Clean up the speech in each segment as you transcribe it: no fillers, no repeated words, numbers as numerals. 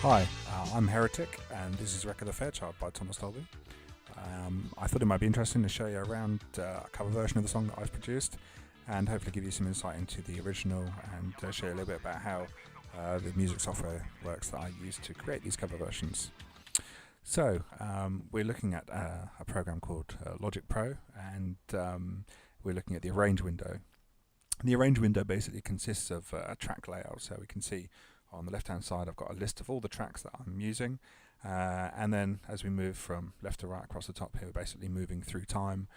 Hi, I'm Heretic, and this is Record of Fairchild by Thomas Dolby. I thought it might be interesting to show you around a cover version of the song that I've produced, and hopefully give you some insight into the original and show you a little bit about how the music software works that I use to create these cover versions. So we're looking at a program called Logic Pro, and we're looking at the Arrange window. The Arrange window basically consists of a track layout, so we can see on the left hand side I've got a list of all the tracks that I'm using, and then as we move from left to right across the top here, we're basically moving through time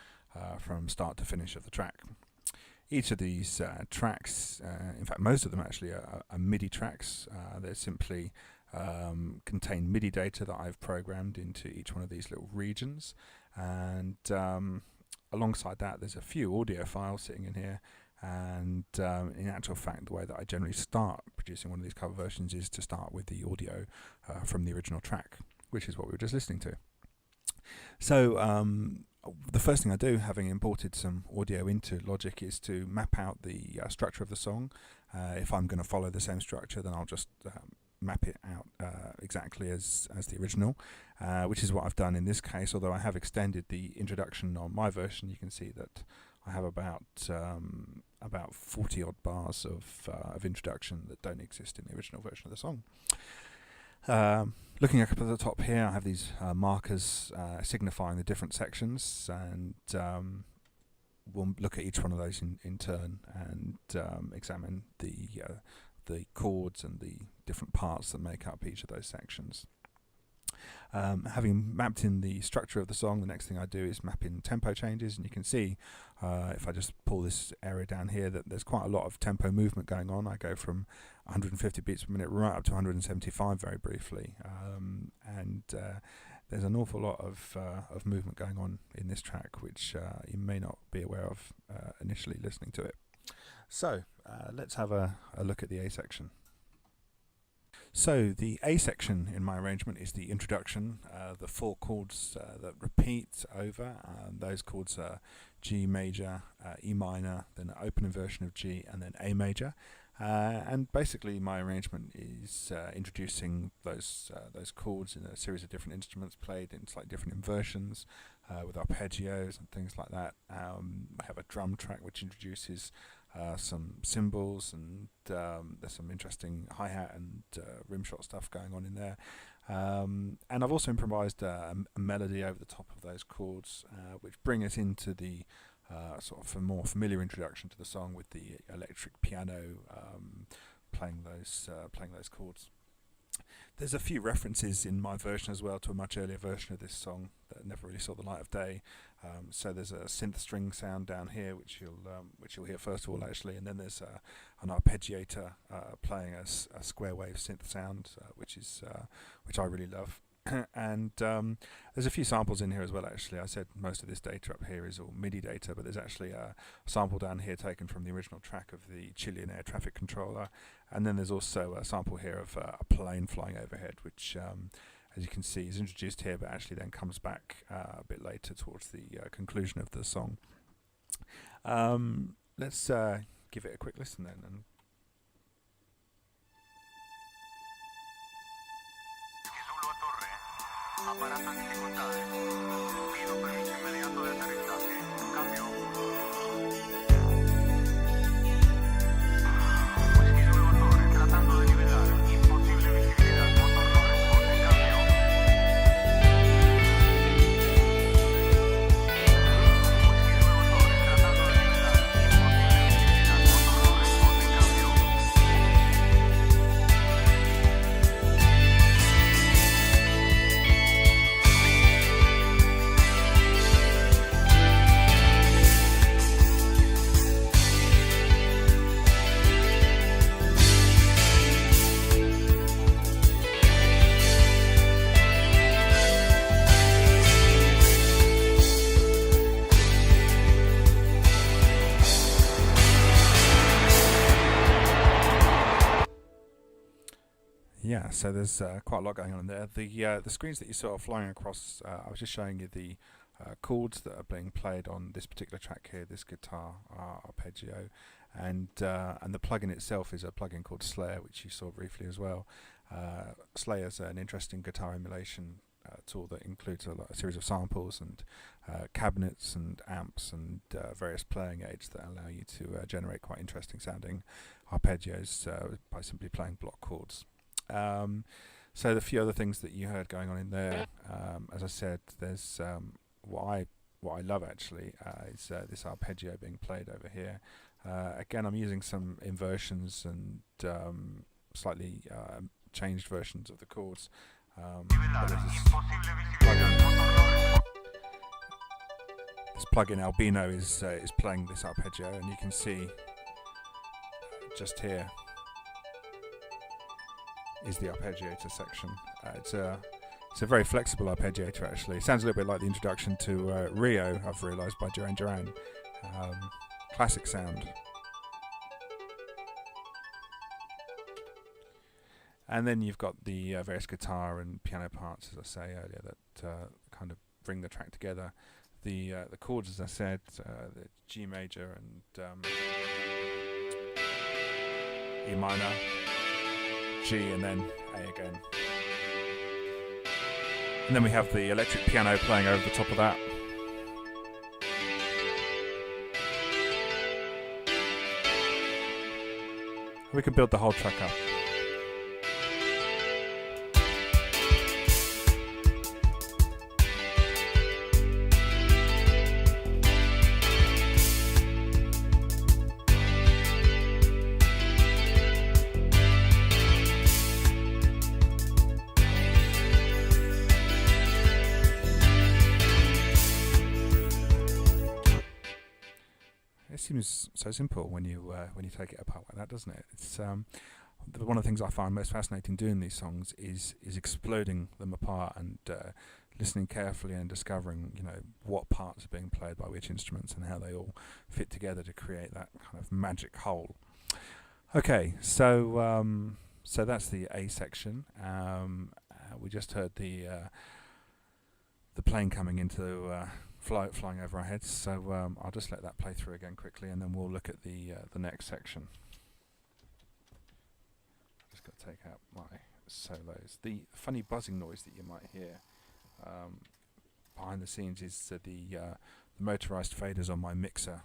from start to finish of the track. Each of these tracks, in fact most of them actually are MIDI tracks. They simply contain MIDI data that I've programmed into each one of these little regions, and alongside that there's a few audio files sitting in here. And in actual fact, the way that I generally start producing one of these cover versions is to start with the audio from the original track, which is what we were just listening to. So the first thing I do, having imported some audio into Logic, is to map out the structure of the song. If I'm going to follow the same structure, then I'll just map it out exactly as the original, which is what I've done in this case, although I have extended the introduction on my version. You can see that I have about 40 odd bars of introduction that don't exist in the original version of the song. Looking up at the top here, I have these markers signifying the different sections, and we'll look at each one of those in turn and examine the chords and the different parts that make up each of those sections. Having mapped in the structure of the song, the next thing I do is map in tempo changes, and you can see if I just pull this area down here that there's quite a lot of tempo movement going on. I go from 150 beats per minute right up to 175 very briefly, and there's an awful lot of movement going on in this track, which you may not be aware of initially listening to it. So let's have a look at the A section. So the A section in my arrangement is the introduction, the four chords that repeat over. Those chords are G major, E minor, then an open inversion of G, and then A major. And basically my arrangement is introducing those chords in a series of different instruments played in slightly different inversions with arpeggios and things like that. I have a drum track which introduces some cymbals, and there's some interesting hi-hat and rimshot stuff going on in there. And I've also improvised a melody over the top of those chords, which bring us into the sort of a more familiar introduction to the song, with the electric piano playing those chords. There's a few references in my version as well to a much earlier version of this song that never really saw the light of day. So there's a synth string sound down here, which you'll hear first of all actually, and then there's an arpeggiator playing a square wave synth sound, which I really love. And there's a few samples in here as well actually. I said most of this data up here is all MIDI data, but there's actually a sample down here taken from the original track of the Chilean air traffic controller, and then there's also a sample here of a plane flying overhead, which as you can see is introduced here but actually then comes back a bit later towards the conclusion of the song. Let's give it a quick listen then. And aparatan dificultades. Pido permiso inmediato de aterrizaje. Cambio. Whisky Zulu Torre, tratando de nivelar. Imposible visibilidad. Motor no responde. Cambio. Whisky Zulu Torre, tratando de nivelar. Imposible visibilidad. Motor no responde. Cambio. yeah, so there's quite a lot going on in there. The screens that you saw flying across, I was just showing you the chords that are being played on this particular track here, this guitar arpeggio, and the plugin itself is a plugin called Slayer, which you saw briefly as well. Slayer's an interesting guitar emulation tool that includes a series of samples and cabinets and amps and various playing aids that allow you to generate quite interesting sounding arpeggios by simply playing block chords. So the few other things that you heard going on in there, as I said, there's what I love actually is this arpeggio being played over here. Again, I'm using some inversions and slightly changed versions of the chords. This plugin Albino is playing this arpeggio, and you can see just here is the arpeggiator section. It's a very flexible arpeggiator actually. It sounds a little bit like the introduction to Rio, I've realised, by Duran Duran. Classic sound. And then you've got the various guitar and piano parts, as I say earlier, that kind of bring the track together. The chords, as I said, the G major and E minor, G, and then A again. And then we have the electric piano playing over the top of that. We can build the whole track up. It seems so simple when you take it apart like that, doesn't it? It's one of the things I find most fascinating doing these songs is exploding them apart and listening carefully and discovering, you know, what parts are being played by which instruments and how they all fit together to create that kind of magic whole. Okay, so so that's the A section. We just heard the plane coming into flying over our heads, so I'll just let that play through again quickly, and then we'll look at the next section. I've just got to take out my solos. The funny buzzing noise that you might hear behind the scenes is the motorized faders on my mixer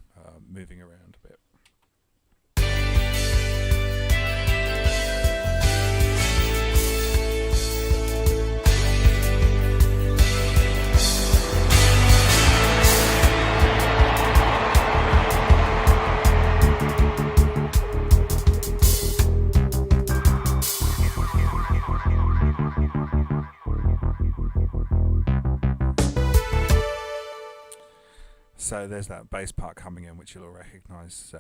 moving around a bit. So there's that bass part coming in, which you'll all recognise.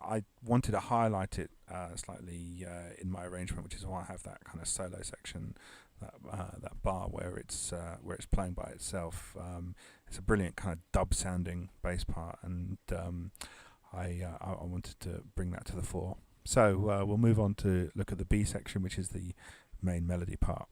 I wanted to highlight it slightly in my arrangement, which is why I have that kind of solo section, that bar where it's playing by itself. It's a brilliant kind of dub-sounding bass part, and I wanted to bring that to the fore. So we'll move on to look at the B section, which is the main melody part.